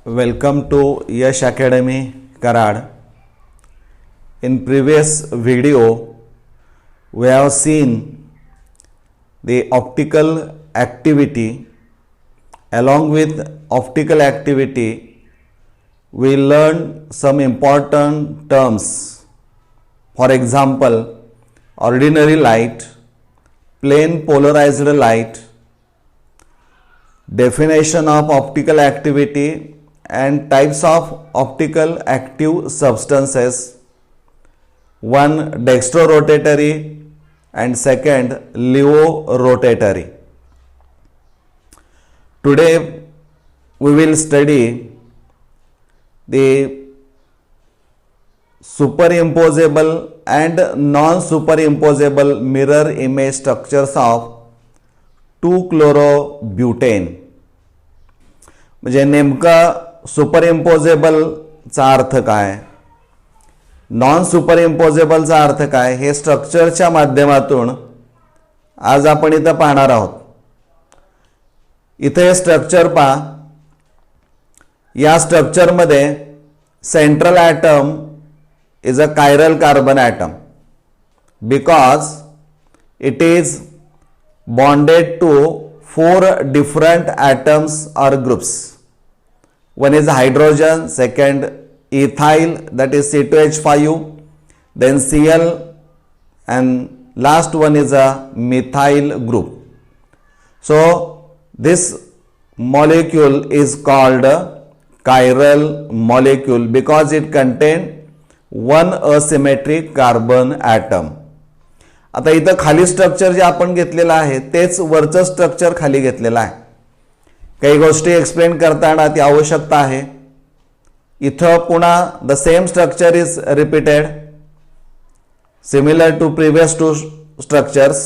Welcome to Yash Academy, Karad. In previous video, we have seen the optical activity. Along with optical activity, we learned some important terms. For example, ordinary light, plane polarized light, definition of optical activity and types of optical active substances, one dextrorotatory and second levorotatory. Today we will study the superimposable and non-superimposable mirror image structures of 2-chlorobutane. म्हणजे नेमका सुपरइम्पोजेबलचा अर्थ काय, non सुपरइम्पोजेबलचा अर्थ काय, हे स्ट्रक्चरच्या माध्यमातून आज आपण इथं पाहणार आहोत. इथे स्ट्रक्चर पहा. या स्ट्रक्चरमध्ये central atom is a chiral carbon atom because it is bonded to 4 different atoms or groups. One is hydrogen, second ethyl, that is C2H5, then Cl, and last one is a methyl group. So this molecule is called a chiral molecule because it contains one asymmetric carbon atom. आता इथं खाली structure जे आपण घेतलेलं आहे तेच वरचं structure खाली घेतलेलं आहे. काही गोष्टी एक्सप्लेन करताना ती आवश्यकता आहे. इथं पुन्हा the same structure is repeated similar to previous two structures.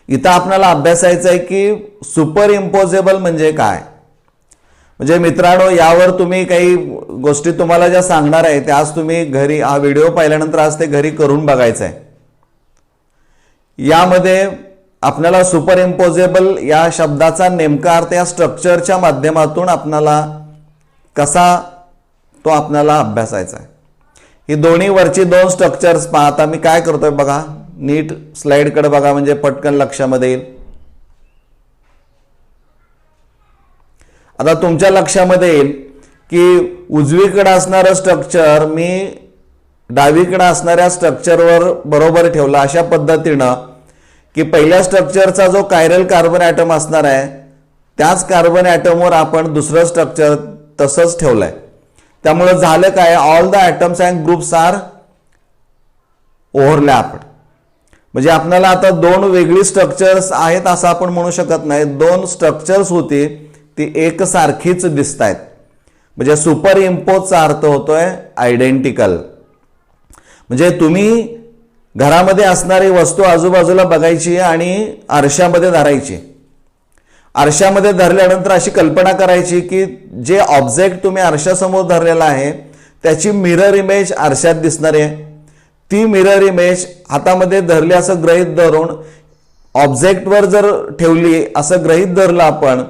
इथं आपल्याला अभ्यासायचं आहे की सुपर इम्पोजेबल म्हणजे काय. म्हणजे मित्रांनो, यावर तुम्ही काही गोष्टी तुम्हाला ज्या सांगणार आहे त्या आज तुम्ही घरी हा व्हिडिओ पाहिल्यानंतर आज ते घरी करून बघायचं आहे. यामध्ये आपल्याला सुपरइम्पोजेबल या शब्दाचा नेमका अर्थ या स्ट्रक्चरच्या माध्यमातून आपल्याला कसा तो आपल्याला अभ्यासायचा आहे. ही दोन्ही वरची दोन स्ट्रक्चर्स पहा. आता मी काय करतोय बघा, नीट स्लाइडकडे बघा म्हणजे पटकन लक्षामध्ये येईल. आता तुमच्या लक्षामध्ये येईल की उजवीकडे असणारं स्ट्रक्चर मी डावीकडे असणाऱ्या स्ट्रक्चरवर बरोबर ठेवलं अशा पद्धतीनं की पहिल्या स्ट्रक्चरचा जो कायरल कार्बन ॲटम असणार आहे त्याच कार्बन ॲटमवर आपण दुसरं स्ट्रक्चर तसंच ठेवलंय. त्यामुळे झालं काय, all the atoms and groups are overlapped. म्हणजे आपल्याला आता दोन वेगळी स्ट्रक्चर्स आहेत असं आपण म्हणू शकत नाही. दोन स्ट्रक्चर्स होती ती एकसारखीच दिसत आहेत. म्हणजे सुपर इम्पोजचा अर्थ होतोय आयडेंटिकल. म्हणजे तुम्ही घरामध्ये असणारी वस्तू आजूबाजूला बघायची आणि आरशामध्ये धरायची. आरशामध्ये धरल्यानंतर अशी कल्पना करायची की जे ऑब्जेक्ट तुम्ही आरशासमोर धरलेला आहे त्याची मिरर इमेज आरशात दिसणार आहे. ती मिरर इमेज हातामध्ये धरली असं गृहीत धरून ऑब्जेक्टवर जर ठेवली असं गृहीत धरलं आपण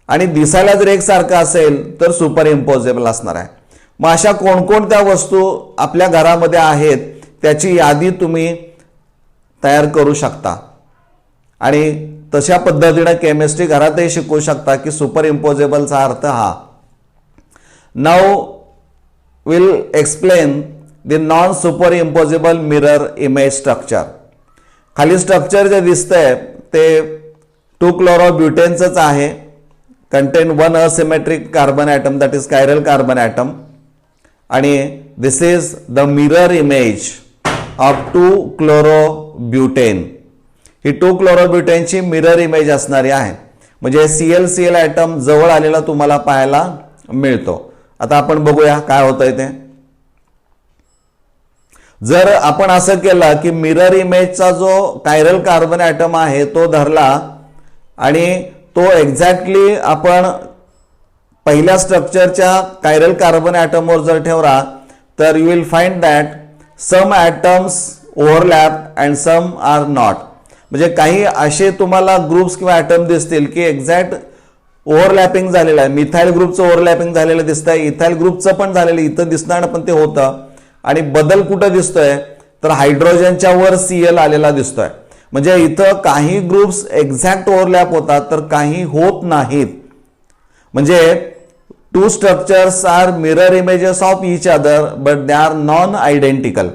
आणि दिसायला जर एकसारखं असेल तर सुपर इम्पोजेबल असणार आहे. मग अशा कोणकोणत्या वस्तू आपल्या घरामध्ये आहेत त्याची यादी तुम्ही तयार करू शकता आणि तशा पद्धतीने केमिस्ट्री घरातही शिकवू शकता की सुपर इम्पोजेबलचा अर्थ हा. Now will explain the non super imposable mirror image structure. खाली स्ट्रक्चर जे दिसतंय ते 2-chlorobutaneच आहे. Contain one asymmetric carbon atom, that is chiral carbon atom, आणि this is the mirror image of 2-chlorobutane. ही 2-chlorobutaneची मिरर इमेज असणारी आहे. म्हणजे Cl ॲटम जवळ आलेला तुम्हाला पाहायला मिळतो. आता आपण बघूया काय होतंय ते. जर आपण असं केलं की मिरर इमेजचा जो कायरल कार्बन ॲटम आहे तो धरला आणि तो एक्झॅक्टली आपण पहिल्या स्ट्रक्चरच्या कायरल कार्बन ॲटमवर जर ठेवला तर you will find that some atoms overlap and some are not. म्हणजे काही असे तुम्हाला ग्रुप्स किंवा ॲटम दिसतील की एक्झॅक्ट ओव्हरलॅपिंग झालेलं आहे. मिथाइल ग्रुपचं ओव्हरलॅपिंग झालेलं दिसतंय, इथाइल ग्रुपचं पण झालेलं इथं दिसणार पण ते होतं. आणि बदल कुठं दिसतोय तर हायड्रोजनच्या वर Cl आलेला दिसतोय. म्हणजे इथं काही ग्रुप्स एक्झॅक्ट ओव्हरलॅप होतात तर काही होत नाहीत. म्हणजे two structures are mirror images of each other but they are non identical.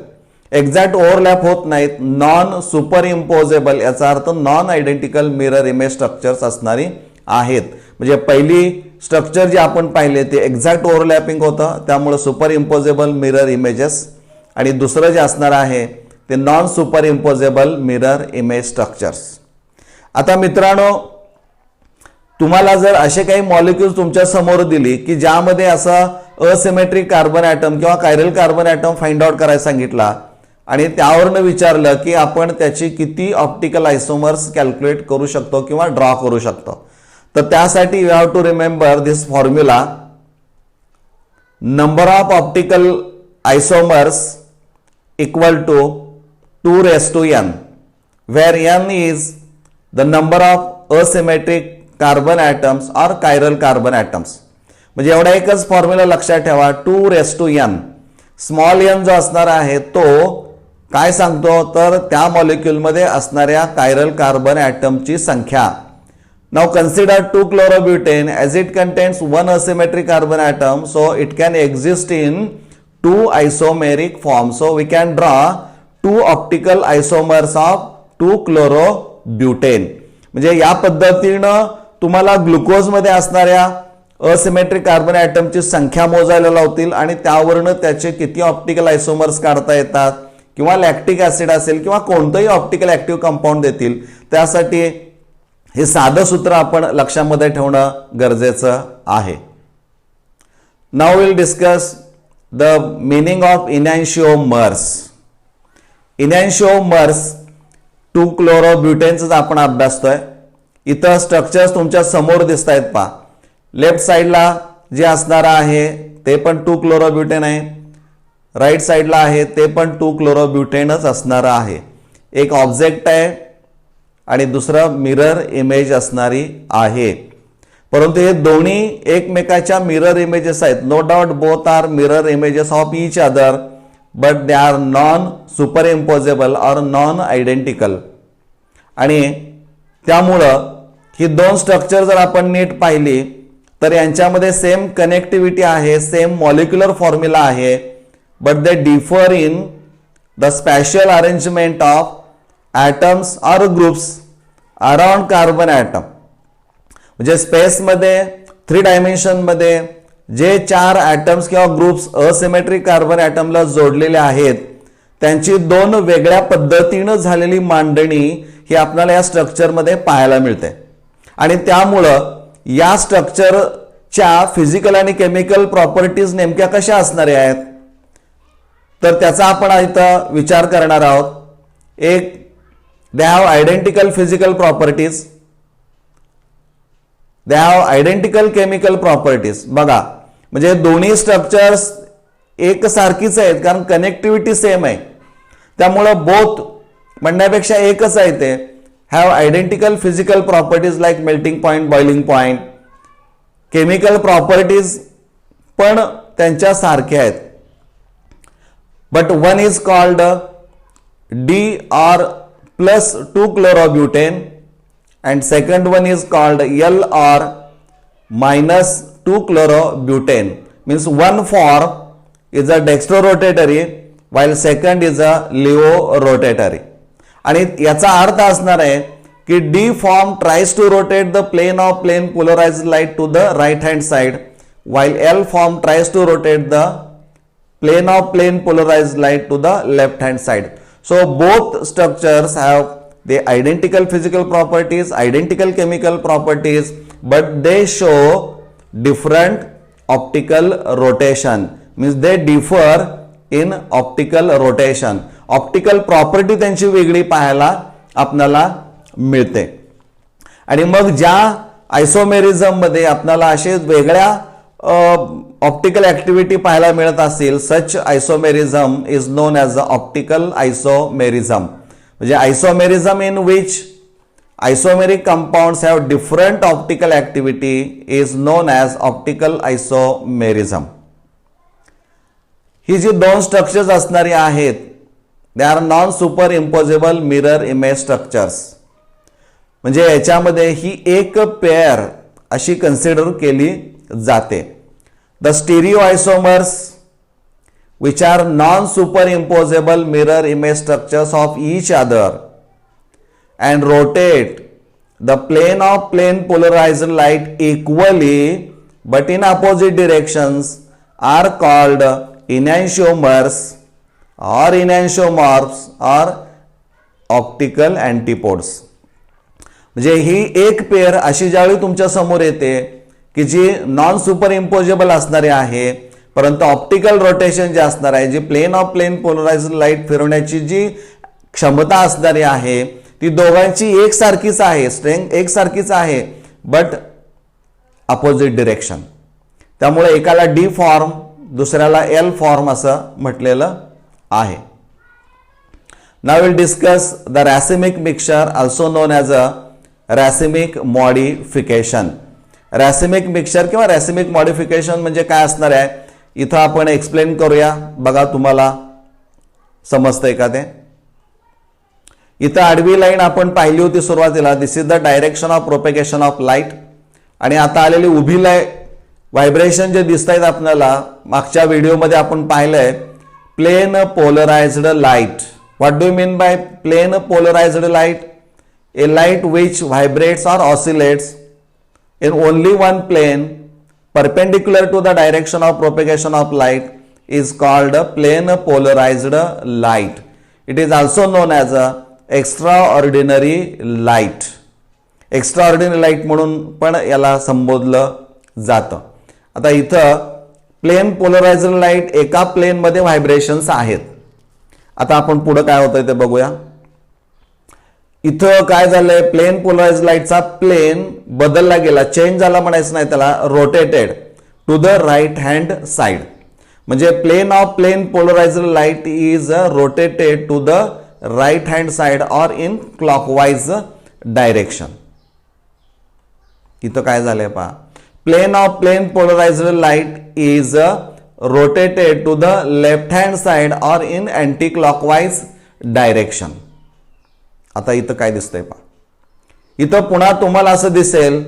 Exact overlap होत नाहीत, नॉन सुपर इम्पोजेबल, याचा अर्थ non identical mirror image structures असणारी आहेत. म्हणजे पहिली स्ट्रक्चर जे आपण पाहिले ते एक्झॅक्ट ओव्हरलॅपिंग होतं, त्यामुळे सुपर इम्पोजेबल मिरर इमेजेस. आणि दुसरं जे असणार आहे ते non super imposable mirror image structures. आता मित्रांनो, तुम्हाला जर असे काही मॉलिक्युल्स तुमच्या समोर दिली की ज्यामध्ये असं असिमेट्रिक कार्बन ॲटम किंवा chiral carbon atom find out करायला सांगितला आणि त्यावरनं विचारलं की आपण त्याची किती ऑप्टिकल आयसोमर्स कॅल्क्युलेट करू शकतो किंवा ड्रॉ करू शकतो, तर त्यासाठी you have to remember this formula. Number of optical isomers equal to 2 raised to n, where n is the number of asymmetric carbon atoms or chiral carbon atoms. म्हणजे एवढा एकच फॉर्म्युला लक्षात ठेवा, 2 raised to n. Small n जो असणार आहे तो काय सांगतो तर त्या मॉलिक्युलमध्ये असणाऱ्या कायरल कार्बन ॲटमची संख्या. Now consider 2-chlorobutane as it contains one asymmetric carbon atom, so it can exist in 2 isomeric forms. So we can draw 2 optical isomers of 2-chlorobutane. म्हणजे या पद्धतीनं तुम्हाला ग्लुकोजमध्ये असणाऱ्या असिमेट्रिक कार्बन ॲटमची संख्या मोजायला लावतील आणि त्यावरनं त्याचे किती ऑप्टिकल आयसोमर्स काढता येतात किंवा लॅक्टिक ॲसिड असेल किंवा कोणतंही ऑप्टिकल ॲक्टिव्ह कंपाऊंड देतील. त्यासाठी हे साधं सूत्र आपण लक्षामध्ये ठेवणं गरजेचं आहे. Now will discuss the meaning of enantiomers. Enantiomers 2-chlorobutaneच आपण अभ्यासतोय. इथं स्ट्रक्चर्स तुमच्या समोर दिसत आहेत पहा. लेफ्ट साईडला जे असणार आहे ते पण 2-chlorobutane आहे, राईट साईडला आहे ते पण 2-chlorobutaneच असणार आहे. एक ऑब्जेक्ट आहे आणि दुसरं मिरर इमेज असणारी आहे. परंतु हे दोन्ही एकमेकाच्या मिरर इमेजेस आहेत. No doubt both are mirror images of each other but they are non super imposable or non identical. आणि त्यामुळं ही दोन स्ट्रक्चर जर आपण नीट पाहिली तर यांच्यामध्ये सेम कनेक्टिव्हिटी आहे, सेम मॉलिक्युलर फॉर्म्युला आहे, but they differ in the spatial arrangement of atoms or groups around carbon atom. म्हणजे स्पेसमध्ये 3 डायमेन्शनमध्ये जे 4 ॲटम्स किंवा ग्रुप्स असिमेट्रिक कार्बन ॲटमला जोडलेले आहेत त्यांची 2 वेगळ्या पद्धतीनं झालेली मांडणी ही आपल्याला या स्ट्रक्चरमध्ये पाहायला मिळते. आणि त्यामुळं या स्ट्रक्चरच्या फिजिकल आणि केमिकल प्रॉपर्टीज नेमक्या कशा असणाऱ्या आहेत तर त्याचा आपण इथं विचार करणार आहोत. एक, they have identical physical properties, they have identical chemical properties. बघा म्हणजे दोन्ही स्ट्रक्चर्स एकसारखीच आहेत कारण कनेक्टिव्हिटी सेम आहे. त्यामुळं बोथ म्हणण्यापेक्षा एकच आहे ते have identical physical properties like melting point, boiling point. Chemical properties पण त्यांच्या सारख्या आहेत. But one is called DR plus 2-chlorobutane and second one is called LR minus 2-chlorobutane. Means one form is a dextrorotatory while second is a levorotatory. आणि याचा अर्थ असणार आहे की D form tries to rotate the plane of plane polarized light to the right hand side while L form tries to rotate the plane of plane polarized light to the left hand side. So both structures have the identical physical properties, identical chemical properties, but they show different optical rotation. Means they differ in optical rotation. Optical property त्यांची वेगळी पाहायला आपल्याला मिळते. आणि मग ज्या isomerism मध्ये आपल्याला असे वेगळ्या ऑप्टिकल ऍक्टिव्हिटी पाहायला मिळत असेल, such isomerism is known as a optical isomerism. म्हणजे isomerism in which isomeric compounds have different optical activity is known as optical isomerism. ही जी दोन स्ट्रक्चर्स असणारी आहेत दे are non super imposable mirror image structures. म्हणजे याच्यामध्ये ही एक पेअर अशी consider केली जाते. The stereo आयसोमर्स which are non-superimposable mirror image structures of each other and rotate the plane of plane polarized light equally but in opposite directions are called enantiomers or enantiomorphs or optical antipodes. म्हणजे ही एक pair अशी ज्यावेळी तुमच्या समोर येते की जी non super imposable असणारी आहे, परंतु ऑप्टिकल रोटेशन जे असणार आहे, जी plane of plane polarised light फिरवण्याची जी क्षमता असणारी आहे ती दोघांची एकसारखीच आहे, स्ट्रेंथ एकसारखीच आहे, बट अपोजिट डिरेक्शन. त्यामुळे एकाला डी फॉर्म दुसऱ्याला एल फॉर्म असं म्हटलेलं आहे. Now will discuss the racemic mixture also known as a racemic modification. Racemic mixture किंवा रॅसिमिक मॉडिफिकेशन म्हणजे काय असणार आहे इथं आपण एक्सप्लेन करूया. बघा तुम्हाला समजतंय का ते. इथं आडवी लाईन आपण पाहिली होती सुरुवातीला, this is the direction of propagation of light. आणि आता आलेली उभी लाईट व्हायब्रेशन जे दिसत आहेत आपल्याला मागच्या व्हिडिओमध्ये आपण पाहिलंय plane polarised light. What do you mean by plane polarised light? A light which vibrates or oscillates in only one plane perpendicular to the direction of propagation of light is called a plane polarized light. It is also known as a extraordinary light. Extraordinary light म्हणून पण याला संबोधलं जातं. आता इथं plain polarised light एका plain मध्ये vibrations आहेत. आता आपण पुढे काय होतंय ते बघूया. इथं काय झालंय, प्लेन पोलराइज्ड लाईटचा प्लेन बदलला गेला, चेंज झाला म्हणायचं नाही त्याला, rotated to the right hand side. म्हणजे plane of plane polarised light is rotated to the right hand side और इन क्लॉकवाइज डायरेक्शन. इथं काय झालंय पहा, plane of plane polarised light is rotated to the left hand side और in anti clockwise direction. आता इथं काय दिसतंय पहा, इथं पुन्हा तुम्हाला असं दिसेल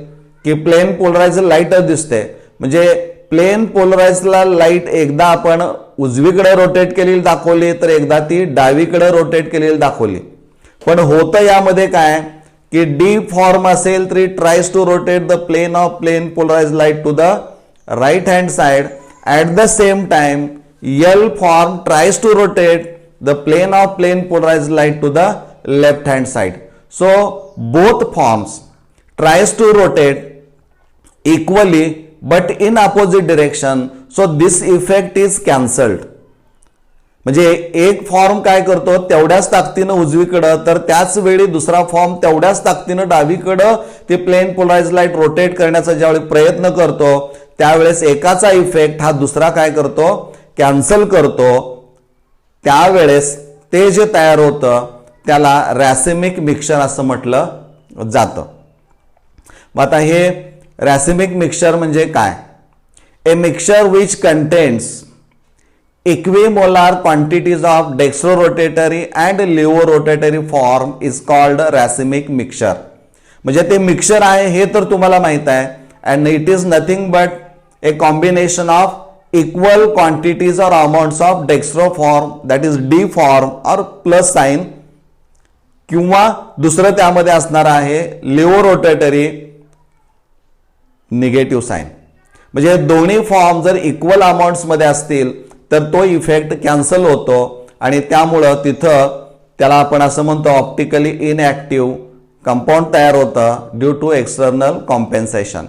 की प्लेन पोलराइज्ड लाईटच दिसते. म्हणजे प्लेन पोलराइज्ड लाईट एकदा आपण उजवीकडे रोटेट केलेली दाखवली तर एकदा ती डावीकडे रोटेट केलेली दाखवली. पण होतं यामध्ये काय की डी फॉर्म असेल तरी tries to rotate the plane of plane polarised light to the right hand side. At the same time L form tries to rotate the plane of plane polarised light to the left hand side. So both forms tries to rotate equally but in opposite direction. So this effect is cancelled. म्हणजे एक form काय करतो तेवढ्याच ताकदीनं उजवीकडं तर त्याच वेळी दुसरा फॉर्म तेवढ्याच ताकदीनं डावीकडं ते प्लेन पोलराइज्ड लाईट रोटेट करण्याचा ज्यावेळी प्रयत्न करतो त्यावेळेस एकाचा इफेक्ट हा दुसरा काय करतो कॅन्सल करतो. त्यावेळेस ते जे तयार होतं त्याला रॅसिमिक मिक्सचर असं म्हटलं जातं. मग आता हे रॅसिमिक मिक्सचर म्हणजे काय? A mixture which contains equimolar quantities of dextrorotatory and levorotatory form is called racemic mixture. म्हणजे ते मिक्सचर आहे हे तर तुम्हाला माहित आहे. And it is nothing but a combination of equal quantities और amounts of dextro form that is D form और प्लस साइन किंवा दुसरं त्यामध्ये असणार आहे लिव्होरोटेटरी निगेटिव्ह साइन. म्हणजे दोन्ही फॉर्म जर इक्वल अमाउंट्स मध्ये असतील तर तो इफेक्ट कॅन्सल होतो आणि त्यामुळं तिथं त्याला आपण असं म्हणतो ऑप्टिकली इनऍक्टिव्ह कंपाऊंड तयार होतं ड्यू टू एक्सटर्नल कॉम्पेन्सेशन.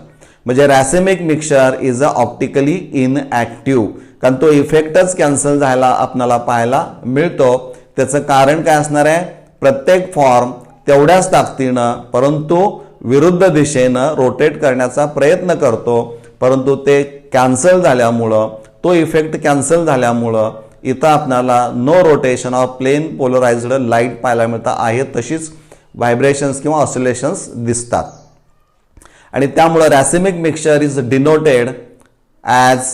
म्हणजे racemic mixture is a optically inactive कारण तो इफेक्टच कॅन्सल झाला आपल्याला पाहायला मिळतो. त्याचं कारण काय असणार आहे, प्रत्येक फॉर्म तेवढ्याच ताकदीनं परंतु विरुद्ध दिशेनं रोटेट करण्याचा प्रयत्न करतो, परंतु ते कॅन्सल झाल्यामुळं तो इफेक्ट कॅन्सल झाल्यामुळं इथं आपल्याला no rotation of plane polarised light पाहायला मिळतं आहे. तशीच व्हायब्रेशन्स किंवा ऑसिलेशन्स दिसतात. आणि त्यामुळे racemic mixture is denoted as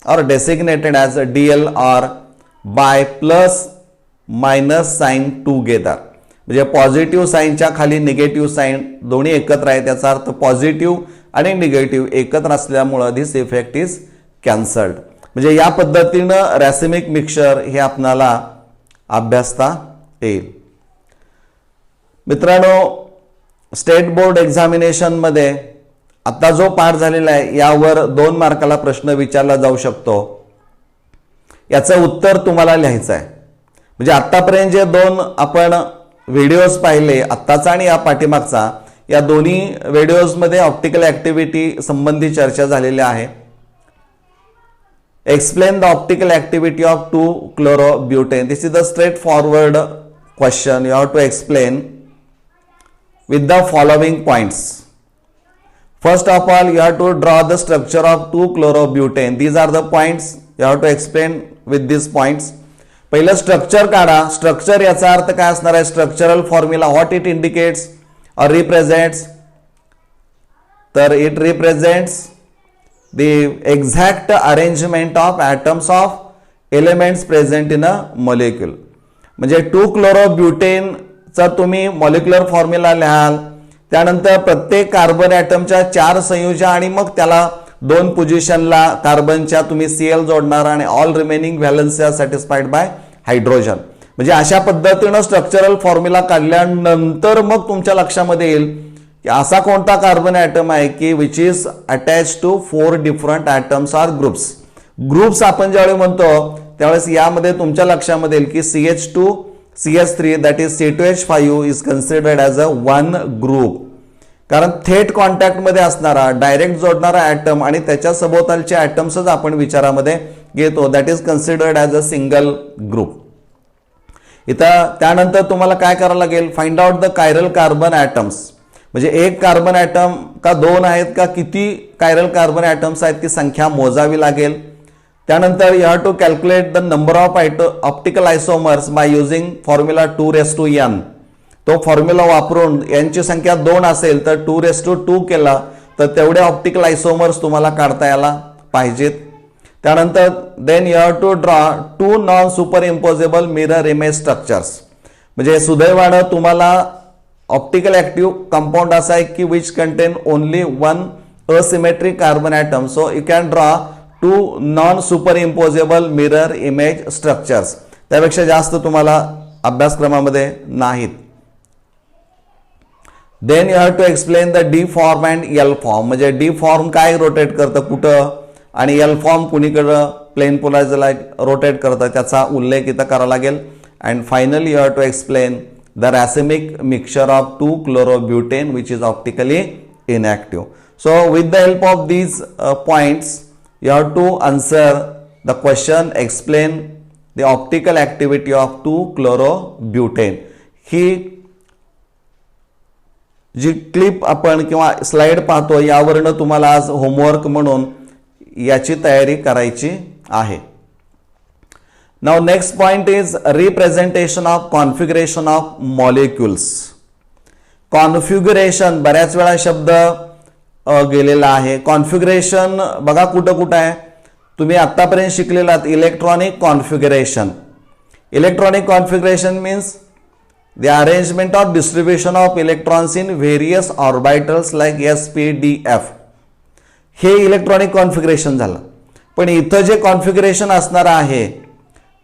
or designated as DL or by plus minus sign together. म्हणजे पॉझिटिव्ह साईनच्या खाली निगेटिव्ह साईन दोन्ही एकत्र आहे, त्याचा अर्थ पॉझिटिव्ह आणि निगेटिव्ह एकत्र असल्यामुळं धिस इफेक्ट इज कॅन्सल्ड. म्हणजे या पद्धतीनं रॅसिमिक मिक्सचर हे आपणाला अभ्यासता येईल. मित्रांनो, स्टेट बोर्ड एक्झामिनेशनमध्ये आता जो पाठ झालेला आहे यावर 2 मार्काला प्रश्न विचारला जाऊ शकतो. याचं उत्तर तुम्हाला लिहायचं आहे. म्हणजे आत्तापर्यंत जे 2 आपण व्हिडिओज पाहिले, आत्ताचा आणि या पाठीमागचा, या दोन्ही व्हिडिओजमध्ये ऑप्टिकल ॲक्टिव्हिटी संबंधी चर्चा झालेली आहे. Explain the optical activity of 2-chlorobutane. This is the straightforward question. You have to explain with the following points. First of all, you have to draw the structure of 2-chlorobutane. These are the points. You have to explain with these points. पहिलं structure काढा. Structure याचा अर्थ काय असणार आहे? Structural formula. What it indicates or represents? तर it represents the exact arrangement of atoms of elements present in a molecule. म्हणजे 2-chlorobutane चा तुम्ही मॉलिक्युलर फॉर्म्युला लिहाल. त्यानंतर प्रत्येक कार्बन ॲटमच्या 4 संयोज्या आणि मग त्याला 2 पोझिशनला कार्बनच्या तुम्ही Cl जोडणार आणि all remaining valency are satisfied by hydrogen. म्हणजे अशा पद्धतीनं स्ट्रक्चरल फॉर्म्युला काढल्यानंतर मग तुमच्या लक्षामध्ये येईल की असा कोणता कार्बन ॲटम आहे की which is attach to 4 different atoms R groups. Groups आपण ज्यावेळी म्हणतो त्यावेळेस यामध्ये तुमच्या लक्षामध्ये येईल की CH2 CH3 that is C2H5 is considered as a one group. कारण थेट कॉन्टॅक्टमध्ये असणारा डायरेक्ट जोडणारा ॲटम आणि त्याच्या सभोवतालचे ॲटम्सच आपण विचारामध्ये घेतो. That is considered as a single group. इथं त्यानंतर तुम्हाला काय करावं लागेल? Find out the chiral carbon atoms. म्हणजे एक कार्बन ॲटम का 2 आहेत का किती कायरल कार्बन ॲटम्स आहेत ती संख्या मोजावी लागेल. त्यानंतर you have to calculate the number of optical isomers by using formula 2:n. तो फॉर्म्युला वापरून यांची संख्या 2 असेल तर 2:2 केला तर तेवढे ऑप्टिकल आयसोमर्स तुम्हाला काढता यायला पाहिजेत. त्यानंतर then you have to draw 2 non super imposable mirror image structures. म्हणजे सुदैवानं तुम्हाला ऑप्टिकल ॲक्टिव्ह कंपाऊंड असा आहे की which contain only 1 asymmetric carbon atom. So you can draw 2 non super imposable mirror image structures. त्यापेक्षा जास्त तुम्हाला अभ्यासक्रमामध्ये नाहीत. Then you have to explain the D form and L form. म्हणजे D फॉर्म काय रोटेट करतं कुठं आणि L फॉर्म कुणीकडं प्लेन पोलरायझरला रोटेट करतं त्याचा उल्लेख इथं करावा लागेल. And finally you have to explain the racemic mixture of 2-chlorobutane which is optically inactive. So with the help of these points you have to answer the question, explain the optical activity of 2-chlorobutane. ही जी clip आपण किंवा slide पाहतो यावरनं तुम्हाला आज homework म्हणून याची तयारी करायची आहे. Now next point is representation of configuration of molecules. Configuration बऱ्याच वेळा शब्द गेलेला आहे. कॉन्फिगरेशन बघा कुठं कुठं आहे. तुम्ही आतापर्यंत शिकलेलात electronic configuration. Electronic configuration means the arrangement of distribution of electrons in various orbitals like sp,d,f. हे इलेक्ट्रॉनिक कॉन्फिगरेशन झालं. पण इथं जे कॉन्फिगरेशन असणार आहे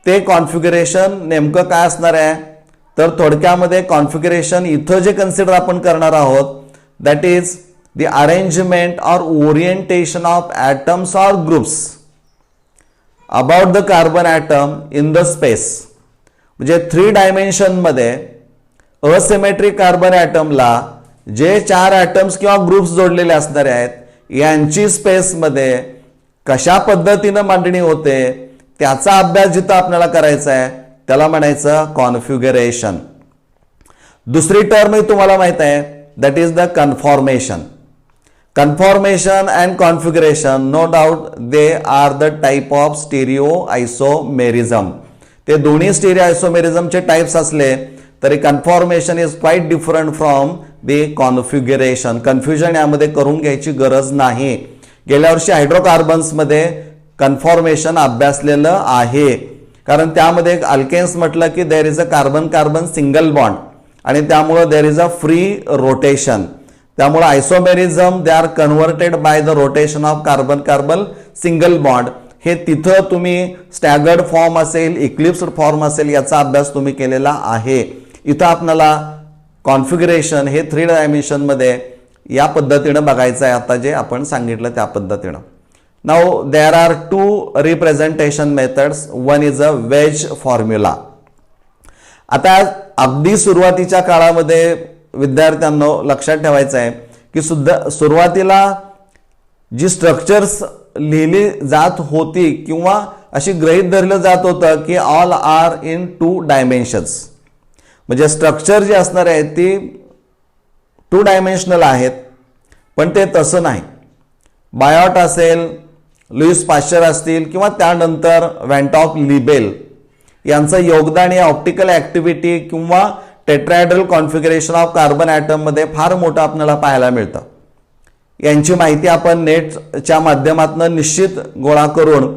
ते कॉन्फिगरेशन नेमकं काय असणार आहे? तर थोडक्यामध्ये कॉन्फिगरेशन इथं जे कन्सिडर आपण करणार आहोत that is the arrangement or orientation of atoms or groups about the carbon atom in the space. म्हणजे 3 डायमेन्शन मध्ये असिमेट्रिक कार्बन ॲटमला जे 4 ॲटम्स किंवा ग्रुप्स जोडलेले असणारे आहेत यांची स्पेसमध्ये कशा पद्धतीनं मांडणी होते त्याचा अभ्यास जिथं आपल्याला करायचा आहे त्याला म्हणायचं कॉन्फिगरेशन. दुसरी टर्म तुम्हाला माहित आहे that is the conformation. Conformation and configuration, no doubt they are the type of stereoisomerism. ते दोन्ही स्टेरिओ आयसोमेरिझमचे टाइप्स असले तरी conformation is quite different from the configuration. Confusion यामध्ये करून घ्यायची गरज नाही. गेल्या वर्षी हायड्रोकार्बन्समध्ये कन्फॉर्मेशन अभ्यासलेलं आहे, कारण त्यामध्ये एक अल्केन्स म्हटलं की there is a carbon carbon single bond आणि त्यामुळं there is a free rotation. त्यामुळे isomerism they are converted by the rotation of carbon carbon single bond. हे तिथं तुम्ही स्टॅगर्ड फॉर्म असेल, इक्लिप्स्ड फॉर्म असेल याचा अभ्यास तुम्ही केलेला आहे. इथं आपल्याला कॉन्फिगरेशन हे 3 डायमेन्शनमध्ये या पद्धतीनं बघायचं आहे, आता जे आपण सांगितलं त्या पद्धतीनं. Now there are 2 representation methods. One is a wedge formula. आता अगदी सुरुवातीच्या काळामध्ये विद्यार्थ्यांना लक्षात ठेवायचं आहे की सुरुवातीला जी स्ट्रक्चर्स लिहिली जात होती किंवा अशी गृहीत धरलं जात होतं की ऑल आर इन 2 डायमेन्शन्स. म्हणजे स्ट्रक्चर जी असणार आहे ती 2 डायमेन्शनल आहेत, पण ते तसं नाही. बायोट असेल, लुईस पाश्चर असतील किंवा त्यानंतर वॅन्टॉप लिबेल यांचं योगदान या ऑप्टिकल ऍक्टिव्हिटी किंवा टेट्राहेड्रल कॉन्फिगरेशन ऑफ कार्बन ॲटममध्ये फार मोठं आपल्याला पाहायला मिळतं. यांची माहिती आपण नेटच्या माध्यमातून निश्चित गोळा करून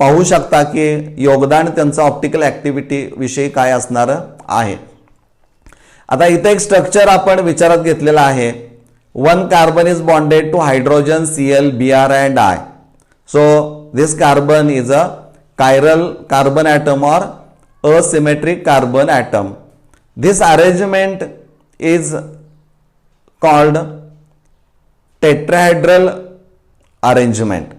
पाहू शकता की योगदान त्यांचं ऑप्टिकल ऍक्टिव्हिटी विषयी काय असणार आहे. आता इथे एक स्ट्रक्चर आपण विचारात घेतलेला आहे. 1 carbon is bonded two hydrogen Cl Br and I. So this carbon is a chiral carbon atom or asymmetric carbon atom. This arrangement is called tetrahedral arrangement.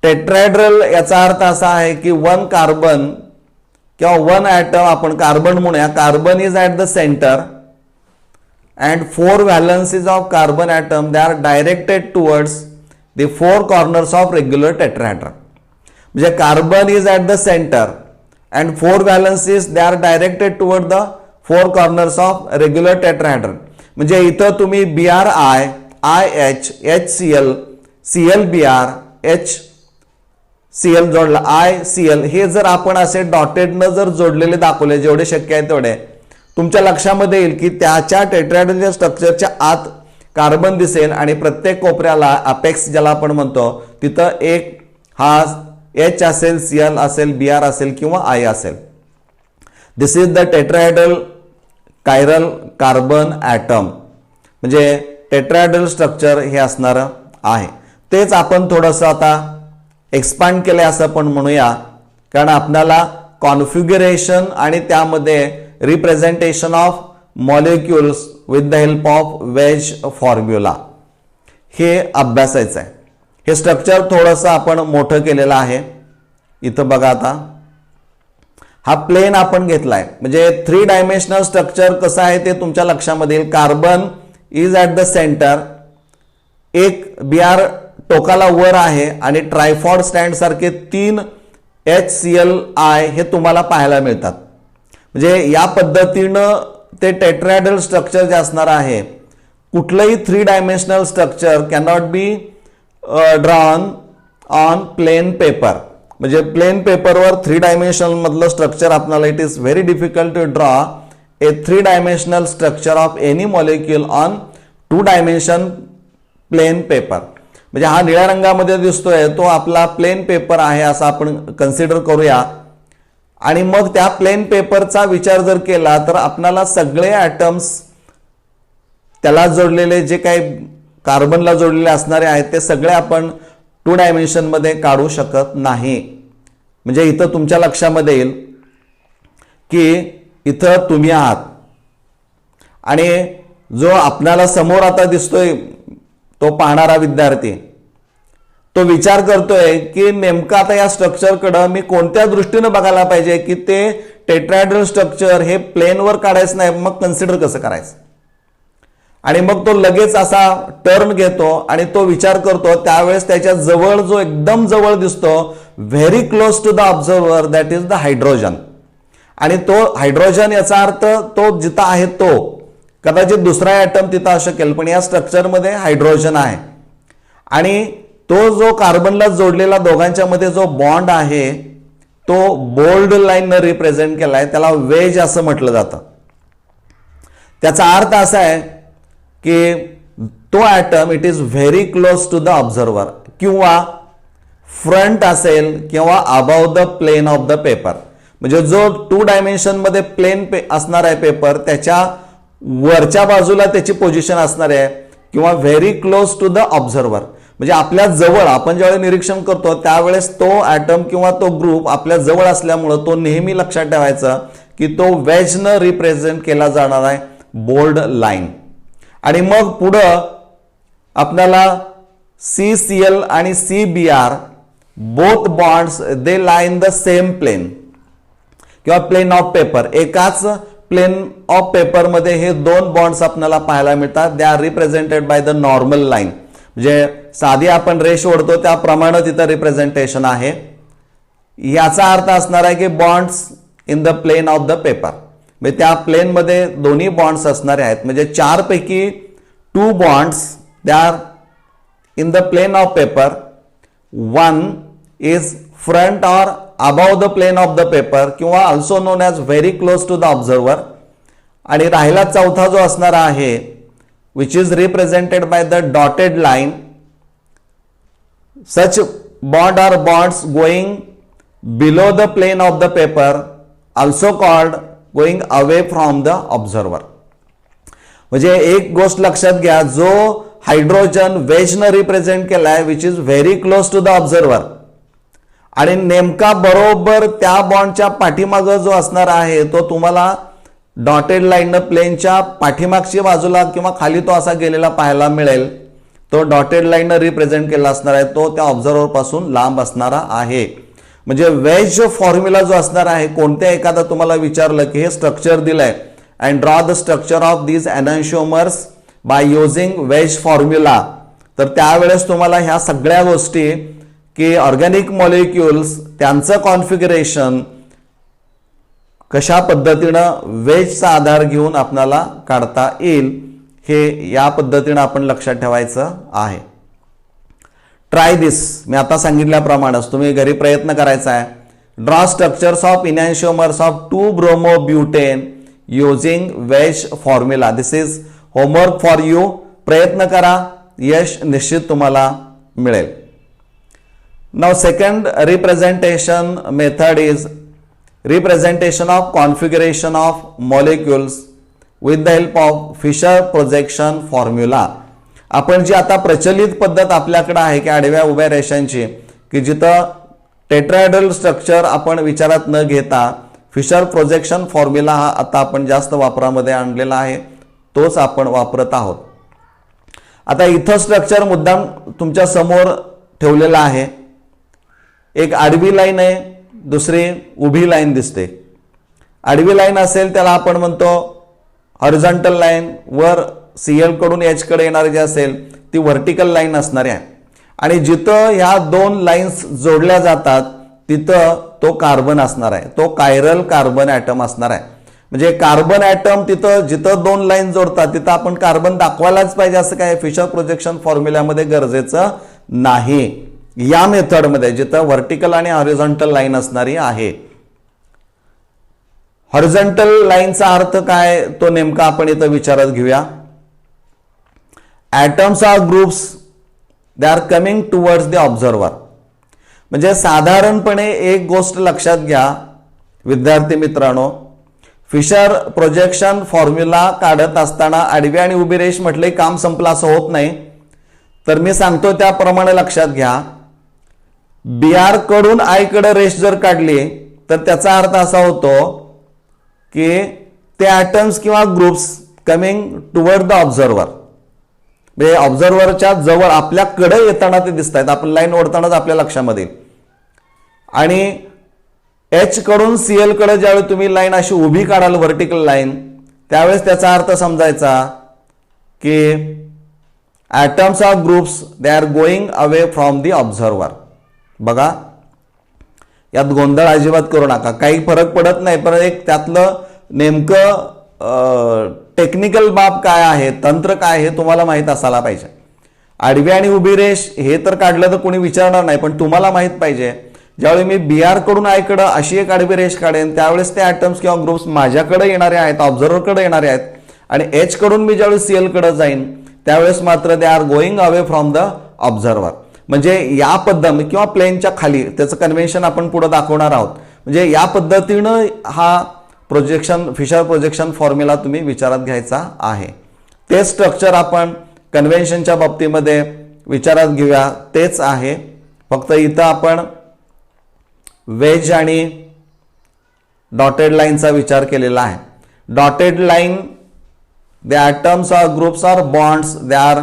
Tetrahedral याचा अर्थ असा आहे की 1 कार्बन किंवा 1 ॲटम आपण कार्बन म्हणूया. Carbon is at the centre and 4 valencies of carbon atom they are directed towards the 4 corners of regular tetrahedral. म्हणजे carbon is at the centre and 4 valencies they are directed toward the 4 corners of regular tetrahedral. म्हणजे इथं तुम्ही BrI, IH, HCl, ClBr, HCl जोडला, ICl हे जर आपण असे डॉटेडनं जर जोडलेले दाखवले जेवढे शक्य आहे तेवढे, तुमच्या लक्षामध्ये येईल की त्याच्या टेट्राहेड्रलच्या स्ट्रक्चरच्या आत कार्बन दिसेल आणि प्रत्येक कोपऱ्याला अपेक्स ज्याला आपण म्हणतो तिथं एक हा H असेल, Cl असेल, Br असेल किंवा I असेल. This is the tetrahedral chiral carbon atom. म्हणजे टेट्राहेड्रल स्ट्रक्चर हे असणार आहे. तेच आपण थोडंसं आता एक्सपांड केलंय असं पण म्हणूया, कारण आपल्याला कॉन्फिगरेशन आणि त्यामध्ये representation of molecules with the help of ways formula हे अभ्यासायचं आहे. हे स्ट्रक्चर थोडंसं आपण मोठं केलेलं आहे. इथं बघा, आता हा प्लेन आपण घेतलाय. म्हणजे 3 डायमेन्शनल स्ट्रक्चर कसं आहे ते तुमच्या लक्षामध्ये येईल. Carbon is at the centre, एक Br टोकाला वर आहे आणि ट्रायफॉड स्टँड सारखे 3 HClI हे तुम्हाला पाहायला मिळतात. म्हणजे या पद्धतीनं ते टेट्राहेड्रल स्ट्रक्चर जे असणार आहे, कुठलंही 3 dimensional structure cannot be drawn on plane paper. म्हणजे प्लेन पेपरवर 3 डायमेन्शनल मधलं स्ट्रक्चर आपल्याला it is very difficult to draw a 3 dimensional structure of any molecule on 2 dimension plane paper. म्हणजे हा निळ्या रंगामध्ये दिसतोय तो आपला प्लेन पेपर आहे असं आपण कन्सिडर करूया. आणि मग त्या प्लेन पेपरचा विचार जर केला तर आपल्याला सगळे ॲटम्स त्याला जोडलेले जे काही कार्बनला जोडलेले असणारे आहेत ते सगळे आपण 2 डायमेन्शनमध्ये काढू शकत नाही. म्हणजे इथं तुमच्या लक्षामध्ये येईल की इथं तुम्ही आहात आणि जो आपल्याला समोर आता दिसतोय तो पाहणारा विद्यार्थी तो विचार करतोय की नेमकं आता या स्ट्रक्चरकडं मी कोणत्या दृष्टीनं बघायला पाहिजे की ते टेट्राहेड्रल स्ट्रक्चर हे प्लेनवर काढायचं नाही, मग कन्सिडर कसं करायचं. आणि मग तो लगेच असा टर्न घेतो आणि तो विचार करतो. त्यावेळेस त्याच्या जवळ जो एकदम जवळ दिसतो, very close to the observer, that is the hydrogen. आणि तो हायड्रोजन याचा अर्थ तो जिथं आहे तो कदाचित दुसरा ॲटम तिथं असू शकेल, पण या स्ट्रक्चरमध्ये हायड्रोजन आहे. आणि तो जो कार्बनला जोडलेला दोघांच्या मध्ये जो बॉन्ड आहे तो बोल्ड लाईननं रिप्रेझेंट केलाय, त्याला वेज असं म्हटलं जातं. त्याचा अर्थ असा आहे की तो atom it is very close to the observer, किंवा फ्रंट असेल किंवा above the plane of the paper. म्हणजे जो 2 डायमेन्शनमध्ये प्लेन असणार आहे पेपर, त्याच्या वरच्या बाजूला त्याची पोझिशन असणार आहे, किंवा very close to the observer. म्हणजे आपल्या जवळ आपण ज्यावेळी निरीक्षण करतो त्यावेळेस तो ॲटम किंवा तो ग्रुप आपल्या जवळ असल्यामुळं तो नेहमी लक्षात ठेवायचा की तो वेजनं रिप्रेझेंट केला जाणार आहे, बोल्ड लाईन. आणि मग पुढं आपल्याला CCl आणि CBr both bonds they lie in the same plane किंवा प्लेन ऑफ पेपर. एकाच प्लेन ऑफ पेपर मध्ये हे 2 बॉन्ड्स आपल्याला पाहायला मिळतात. They are represented by the normal line. म्हणजे साधी आपण रेष ओढतो त्याप्रमाणे तिथं रिप्रेझेंटेशन आहे. याचा अर्थ असणार आहे की bonds in the plane of the paper, म्हणजे त्या प्लेन मध्ये दोन्ही बॉन्ड्स असणारे आहेत. म्हणजे 4 पैकी 2 bonds they are in the plane of paper, 1 is front or above the plane of the paper किंवा also known as very close to the observer. आणि राहिला चौथा जो असणार आहे which is represented by the dotted line. Such bond or bonds going below the plane of the paper, also called going away from the observer. म्हणजे एक गोष्ट लक्षात घ्या, जो हायड्रोजन वेजनं रिप्रेझेंट केलाय which is very close to the observer, आणि नेमका बरोबर त्या बॉन्डच्या पाठीमागं जो असणार आहे तो तुम्हाला डॉटेड लाईननं प्लेनच्या पाठीमागची बाजूला किंवा खाली तो असा गेलेला पाहायला मिळेल. तो डॉटेड लाईननं रिप्रेझेंट केला असणार आहे, तो त्या ऑब्झर्वर पासून लांब असणारा आहे. म्हणजे वेज फॉर्म्युला जो असणार आहे, कोणत्या एखादा तुम्हाला विचारलं की हे स्ट्रक्चर दिलंय and draw the structure of these enantiomers by using wedge formula, तर त्यावेळेस तुम्हाला ह्या सगळ्या गोष्टी की ऑर्गॅनिक मॉलिक्युल्स त्यांचं कॉन्फिगरेशन कशा पद्धतीनं वेजचा आधार घेऊन आपल्याला काढता येईल हे या पद्धतीनं आपण लक्षात ठेवायचं आहे. ट्राय दिस, मी आता सांगितल्याप्रमाणेच तुम्ही घरी प्रयत्न करायचा आहे. Draw structures of enantiomers of 2 bromobutane using wedge formula. This is homework for you. प्रयत्न करा, यश निश्चित तुम्हाला मिळेल. Now second representation method is representation of configuration of molecules with the help of Fisher projection formula. आपण जी आता प्रचलित पद्धत आपल्याकडे आहे की आडव्या उभ्या रेषांची, की जिथं टेट्राहेड्रल स्ट्रक्चर आपण विचारात न घेता फिशर प्रोजेक्शन फॉर्म्युला हा आता आपण जास्त वापरामध्ये आणलेला आहे, तोच आपण वापरत आहोत. आता इथं स्ट्रक्चर मुद्दाम तुमच्या समोर ठेवलेला आहे. एक आडवी लाईन आहे, दुसरी उभी लाईन दिसते. आडवी लाईन असेल त्याला आपण म्हणतो हॉरिझॉन्टल लाईन, वर Cl कडून H कडे येणारी जी असेल ती व्हर्टिकल लाईन असणारी आहे. आणि जिथं ह्या 2 लाईन्स जोडल्या जातात तिथं तो कार्बन असणार आहे, तो कायरल कार्बन ॲटम असणार आहे. म्हणजे कार्बन ॲटम तिथं जिथं 2 लाईन जोडतात तिथं आपण कार्बन दाखवायलाच पाहिजे असं काय फिशर प्रोजेक्शन फॉर्म्युल्यामध्ये गरजेचं नाही. या मेथडमध्ये जिथं व्हर्टिकल आणि हॉरिझॉन्टल लाईन असणारी आहे. हॉरिझॉन्टल लाईनचा अर्थ काय तो नेमका आपण इथं विचारात घेऊया. Atoms R groups they are coming towards the observer. म्हणजे साधारणपणे एक गोष्ट लक्षात घ्या विद्यार्थी मित्रांनो, फिशर प्रोजेक्शन फॉर्म्युला काढत असताना आडवी आणि उभी रेष म्हटले काम संपलं असं होत नाही. तर मी सांगतो त्याप्रमाणे लक्षात घ्या. Br कडून I कडे रेष जर काढली तर त्याचा अर्थ असा होतो की ते ॲटम्स किंवा groups coming toward the observer, म्हणजे ऑब्झर्वरच्या जवळ आपल्याकडे येताना ते दिसत आहेत. आपण लाईन ओढतानाच आपल्या लक्षामध्ये. आणि H कडून Cl कडे ज्यावेळी तुम्ही लाईन अशी उभी काढाल व्हर्टिकल लाईन, त्यावेळेस त्याचा अर्थ समजायचा की atoms of groups they are going away from the observer. बघा यात गोंधळ अजिबात करू नका, काही फरक पडत नाही, पण एक त्यातलं नेमकं टेक्निकल बाब काय आहे, तंत्र काय हे तुम्हाला माहीत असायला पाहिजे. आडवी आणि उभी रेष हे तर काढलं तर कोणी विचारणार नाही, पण तुम्हाला माहीत पाहिजे ज्यावेळी मी Br कडून I कडे अशी एक आडवी रेष काढेन त्यावेळेस ते ॲटम्स किंवा ग्रुप्स माझ्याकडे येणारे आहेत, ऑब्झर्वरकडे येणारे आहेत. आणि एच कडून मी ज्यावेळेस सीएल कडे जाईन त्यावेळेस मात्र दे are going away from the observer. म्हणजे या पद्धत किंवा प्लेनच्या खाली त्याचं कन्व्हेन्शन आपण पुढे दाखवणार आहोत. म्हणजे या पद्धतीनं हा प्रोजेक्शन फिशर प्रोजेक्शन फॉर्म्युला तुम्ही विचारात घ्यायचा आहे. ते स्ट्रक्चर आपण कन्व्हेन्शनच्या बाबतीमध्ये विचारात घेऊया, तेच आहे. फक्त इथं आपण वेज आणि डॉटेड लाईनचा विचार केलेला आहे. Dotted line the atoms or groups or bonds they are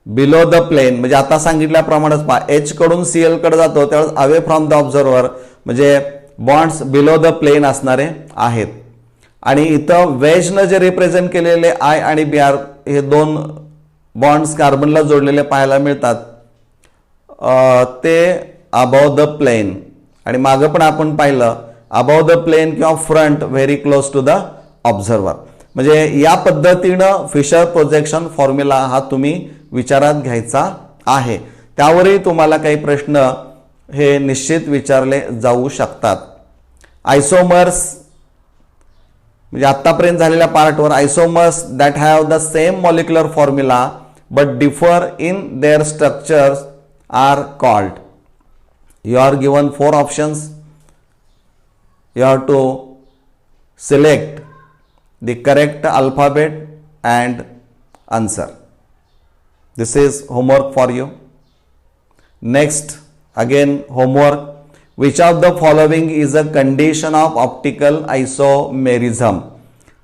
below the plane. म्हणजे आता सांगितल्याप्रमाणेच पहा, एच कडून सीएल कडे जातो त्यावेळेस अवे फ्रॉम द ऑब्झर्वर, म्हणजे बॉन्ड्स बिलो द प्लेन असणारे आहेत. आणि इथं वेजनं जे रिप्रेझेंट केलेले आय आणि बी आर हे दोन बॉन्ड्स कार्बनला जोडलेले पाहायला मिळतात, ते अबाव द प्लेन. आणि मागं पण आपण पाहिलं अबाव द प्लेन किंवा front very close to the observer. म्हणजे या पद्धतीनं फिशर प्रोजेक्शन फॉर्म्युला हा तुम्ही विचारात घ्यायचा आहे. त्यावरही तुम्हाला काही प्रश्न हे निश्चित विचारले जाऊ शकतात. आयसोमर्स म्हणजे आतापर्यंत झालेल्या पार्टवर isomers that have the same molecular formula but differ in their structures are called. You are given 4 options. You have to select the correct alphabet and answer. This is homework for you. Next, again homework. Which of the following is a condition of optical isomerism?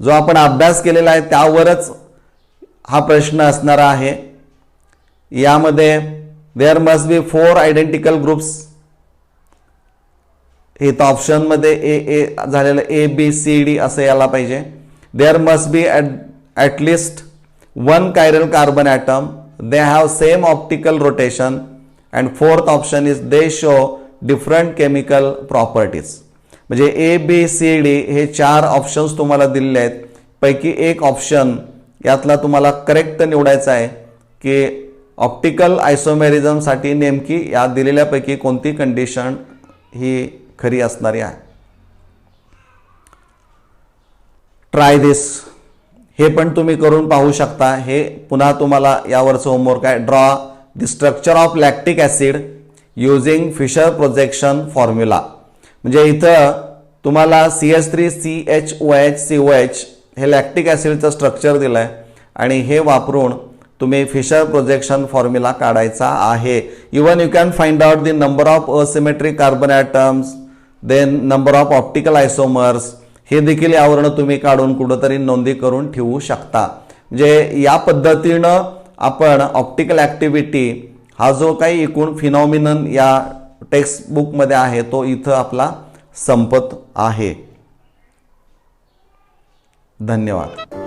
जो आपण अभ्यास केलेला आहे त्यावरच हा प्रश्न असणार आहे. यामध्ये there must be 4 identical groups. इथं ऑप्शनमध्ये ए झालेलं ABCD असं यायला पाहिजे. There must be at least 1 chiral carbon atom. They have same optical rotation. And 4th option is they show different chemical properties. म्हणजे ABCD हे 4 ऑप्शन्स तुम्हाला दिलेले आहेत. पैकी एक ऑप्शन यातला तुम्हाला करेक्ट निवडायचा आहे की ऑप्टिकल आयसोमेरिझमसाठी नेमकी या दिलेल्यापैकी कोणती कंडिशन ही खरी असणारी आहे. Try this. हे पण तुम्ही करून पाहू शकता. हे पुन्हा तुम्हाला यावरचं होमवर्क आहे. Draw the structure of lactic acid using Fischer projection formula. म्हणजे इथं तुम्हाला CH3CHOH हे लॅक्टिक ॲसिडचं स्ट्रक्चर दिलं आहे आणि हे वापरून तुम्ही फिशर प्रोजेक्शन फॉर्म्युला काढायचा आहे. Even you can find out the number of asymmetric carbon atoms, then number of optical isomers. हे देखील यावरून तुम्ही काढून कुठंतरी नोंदी करून ठेवू शकता. म्हणजे या पद्धतीनं आपण ऑप्टिकल ॲक्टिव्हिटी हा जो काही एकूण फिनॉमिनन या टेक्स्ट बुकमध्ये आहे तो इथं आपला संपत आहे. धन्यवाद.